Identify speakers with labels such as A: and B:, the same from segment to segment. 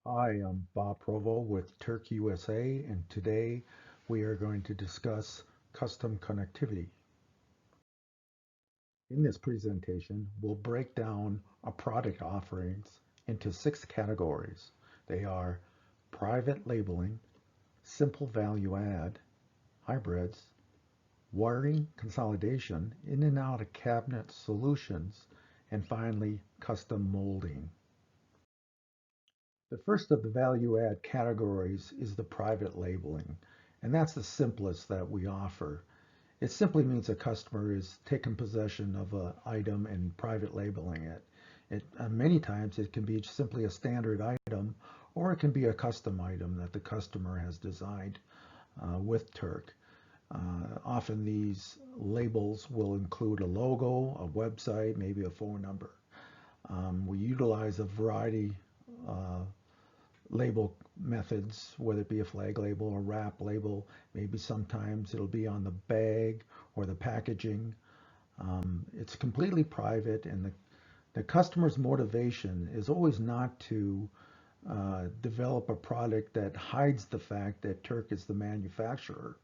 A: Hi, I'm Bob Provo with Turck USA, and today we are going to discuss custom connectivity. In this presentation, we'll break down our product offerings into 6 categories. They are private labeling, simple value add, hybrids, wiring consolidation, in and out of cabinet solutions, and finally, custom molding. The first of the value add categories is the private labeling, and that's the simplest that we offer. It simply means a customer is taking possession of an item and private labeling it. Many times it can be simply a standard item, or it can be a custom item that the customer has designed with Turck. Often these labels will include a logo, a website, maybe a phone number. We utilize a variety uh, label methods, whether it be a flag label or wrap label. Maybe sometimes it'll be on the bag or the packaging. It's completely private, and the customer's motivation is always not to develop a product that hides the fact that Turck is the manufacturer.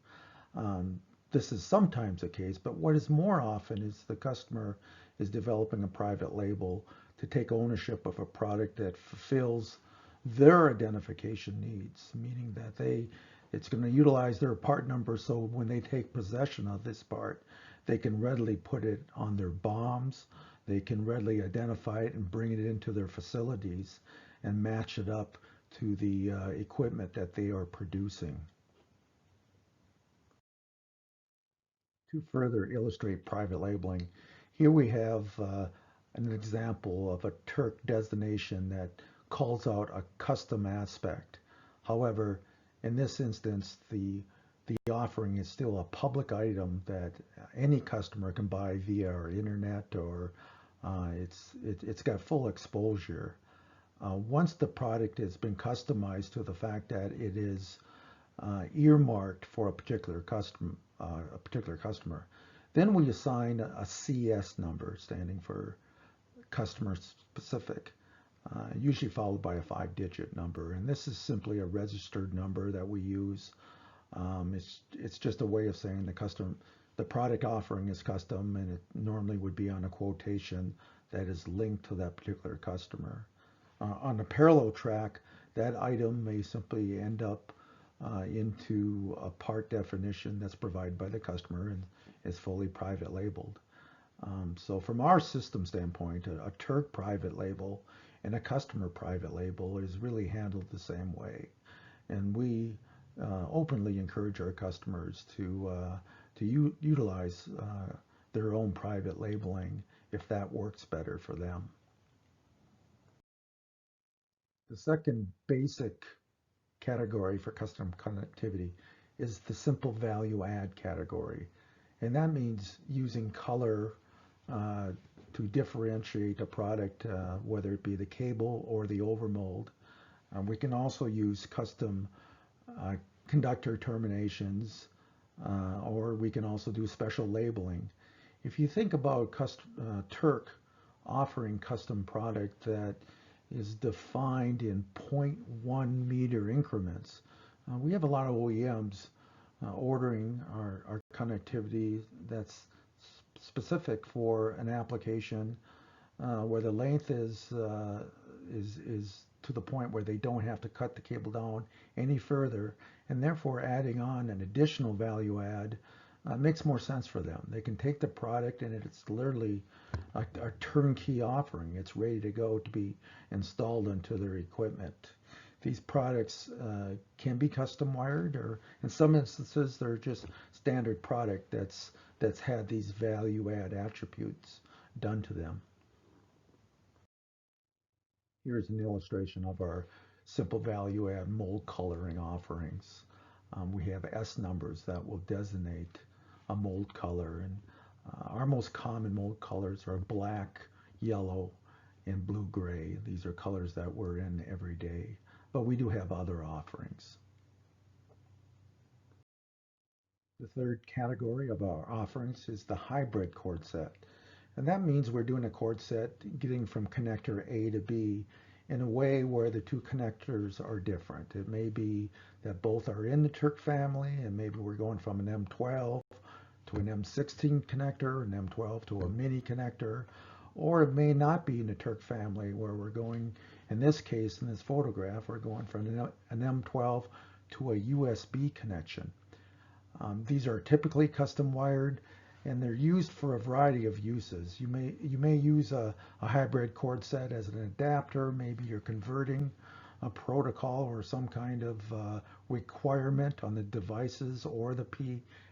A: Um, this is sometimes the case, but what is more often is the customer is developing a private label to take ownership of a product that fulfills their identification needs, meaning that it's going to utilize their part number, so when they take possession of this part, they can readily put it on their bombs, they can readily identify it and bring it into their facilities and match it up to the equipment that they are producing. To further illustrate private labeling, here we have an example of a Turck designation that calls out a custom aspect. However, in this instance, the offering is still a public item that any customer can buy via our internet, or it's got full exposure. Once the product has been customized to the fact that it is earmarked for a particular customer. Then we assign a CS number standing for customer specific, usually followed by a 5-digit number. And this is simply a registered number that we use. It's just a way of saying the product offering is custom, and it normally would be on a quotation that is linked to that particular customer. On a parallel track, that item may simply end up into a part definition that's provided by the customer and is fully private labeled. So from our system standpoint, a Turck private label and a customer private label is really handled the same way. And we openly encourage our customers to utilize their own private labeling if that works better for them. The second basic category for custom connectivity is the simple value add category. And that means using color uh, to differentiate a product, whether it be the cable or the overmold. We can also use custom uh, conductor terminations, or we can also do special labeling. If you think about Turck offering custom product that is defined in zero point 0.1 meter increments, we have a lot of OEMs ordering our connectivity that's specific for an application where the length is to the point where they don't have to cut the cable down any further, and therefore adding on an additional value add makes more sense for them. They can take the product and it's literally a turnkey offering. It's ready to go to be installed into their equipment. These products can be custom wired, or in some instances, they're just standard product that's had these value add attributes done to them. Here's an illustration of our simple value add mold coloring offerings. We have S numbers that will designate a mold color, and our most common mold colors are black, yellow, and blue-gray. These are colors that we're in every day, but we do have other offerings. The third category of our offerings is the hybrid cord set. And that means we're doing a cord set getting from connector A to B, in a way where the two connectors are different. It may be that both are in the Turck family, and maybe we're going from an M12 to an M16 connector, an M12 to a mini connector, or it may not be in the Turck family where we're going, in this case, in this photograph, we're going from an M12 to a USB connection. These are typically custom wired, and they're used for a variety of uses. You may use a hybrid cord set as an adapter. Maybe you're converting a protocol or some kind of requirement on the devices or the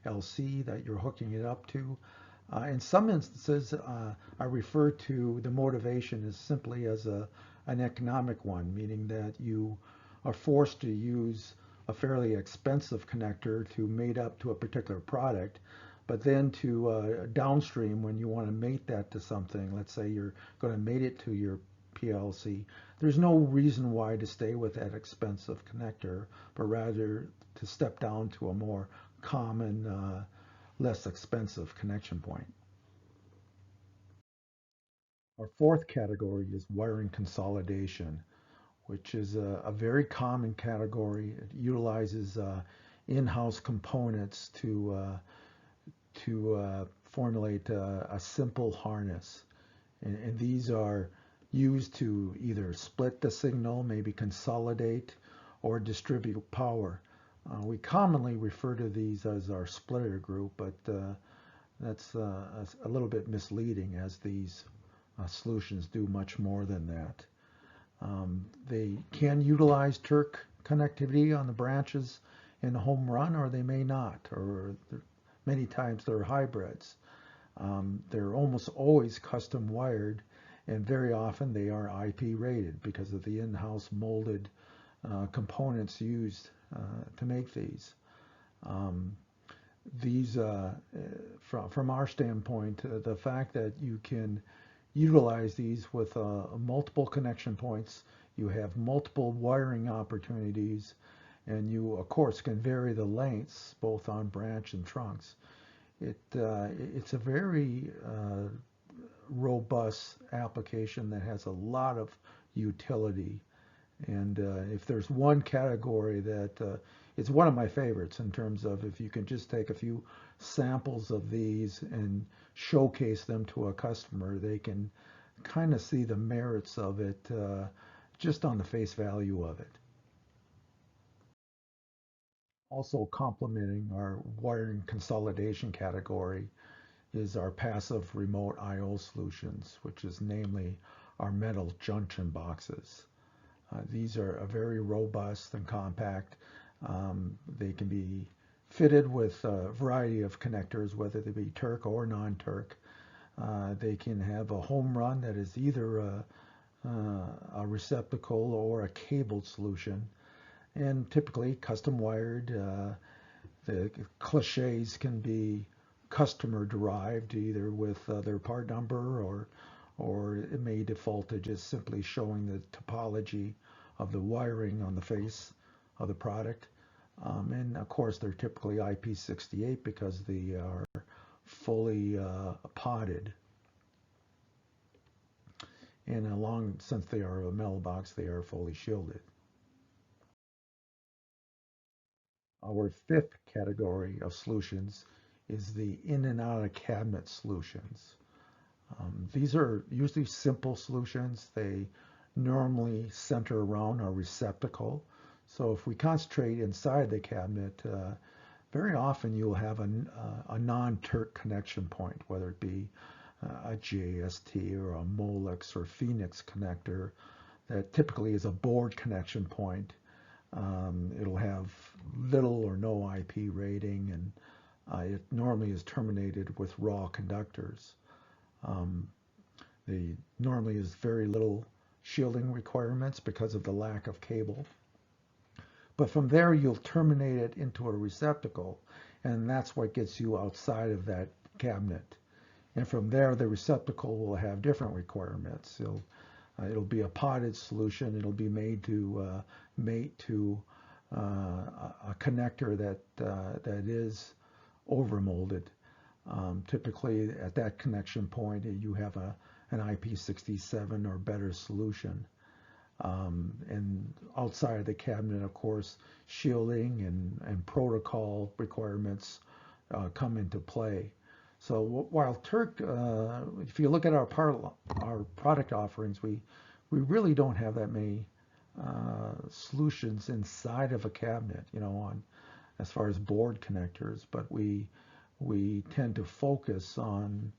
A: PLC that you're hooking it up to. In some instances, I refer to the motivation as simply as an economic one, meaning that you are forced to use a fairly expensive connector to mate up to a particular product, but then to downstream when you want to mate that to something, let's say you're going to mate it to your PLC, there's no reason why to stay with that expensive connector, but rather to step down to a more common, less expensive connection point. Our fourth category is wiring consolidation, which is a very common category. It utilizes in-house components to formulate a simple harness. And these are used to either split the signal, maybe consolidate, or distribute power. We commonly refer to these as our splitter group, but that's a little bit misleading as these solutions do much more than that. They can utilize Turck connectivity on the branches in a home run, or they may not, or many times they're hybrids. They're almost always custom wired, and very often they are IP rated because of the in-house molded components used to make these. From our standpoint, the fact that you can utilize these with multiple connection points, you have multiple wiring opportunities, and you, of course, can vary the lengths both on branch and trunks. It's a very robust application that has a lot of utility. And if there's one category that it's one of my favorites in terms of if you can just take a few samples of these and showcase them to a customer, they can kind of see the merits of it just on the face value of it. Also complementing our wiring consolidation category is our passive remote I/O solutions, which is namely our metal junction boxes. These are very robust and compact. They can be fitted with a variety of connectors, whether they be Turck or non-Turck. They can have a home run that is either a receptacle or a cabled solution, and typically custom wired. The cliches can be customer derived, either with their part number or it may default to just simply showing the topology of the wiring on the face of the product. And of course, they're typically IP68 because they are fully potted. And since they are a metal box, they are fully shielded. Our fifth category of solutions is the in and out of cabinet solutions. These are usually simple solutions. They normally center around a receptacle. So if we concentrate inside the cabinet, very often you'll have a non-Turck connection point, whether it be a JST or a Molex or Phoenix connector that typically is a board connection point. It'll have little or no IP rating, and it normally is terminated with raw conductors. They normally is very little shielding requirements because of the lack of cable. But from there, you'll terminate it into a receptacle, and that's what gets you outside of that cabinet. And from there, the receptacle will have different requirements. It'll be a potted solution. It'll be made to mate to a connector that is overmolded. Typically, at that connection point, you have an IP67 or better solution. And outside of the cabinet, of course, shielding and protocol requirements come into play. So while Turck, if you look at our product offerings, we really don't have that many solutions inside of a cabinet, on as far as board connectors, but we tend to focus on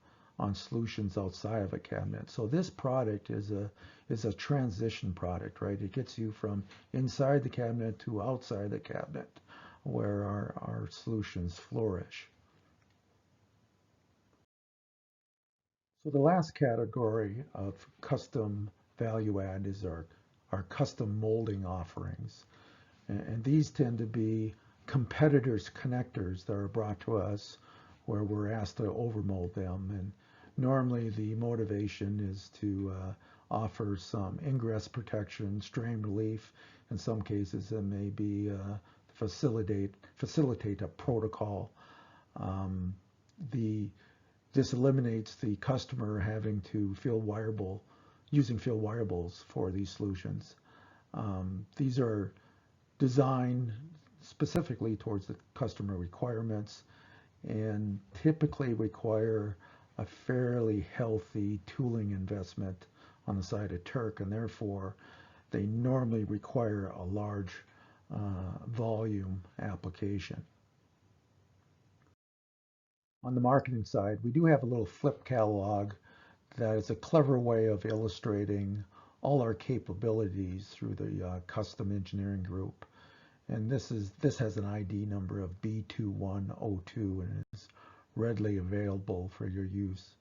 A: solutions outside of a cabinet. So this product is a transition product, right? It gets you from inside the cabinet to outside the cabinet, where our solutions flourish. So the last category of custom value add is our custom molding offerings. And these tend to be competitors' connectors that are brought to us where we're asked to overmold them. And normally the motivation is to offer some ingress protection, strain relief. In some cases, it may be facilitate a protocol. Um, the This eliminates the customer having to using field wireables for these solutions. These are designed specifically towards the customer requirements and typically require a fairly healthy tooling investment on the side of Turck, and therefore they normally require a large volume application. On the marketing side, we do have a little flip catalog that is a clever way of illustrating all our capabilities through the custom engineering group. And this has an ID number of B2102 and is readily available for your use.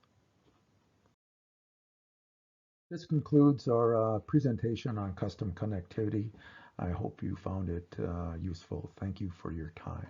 A: This concludes our presentation on custom connectivity. I hope you found it useful. Thank you for your time.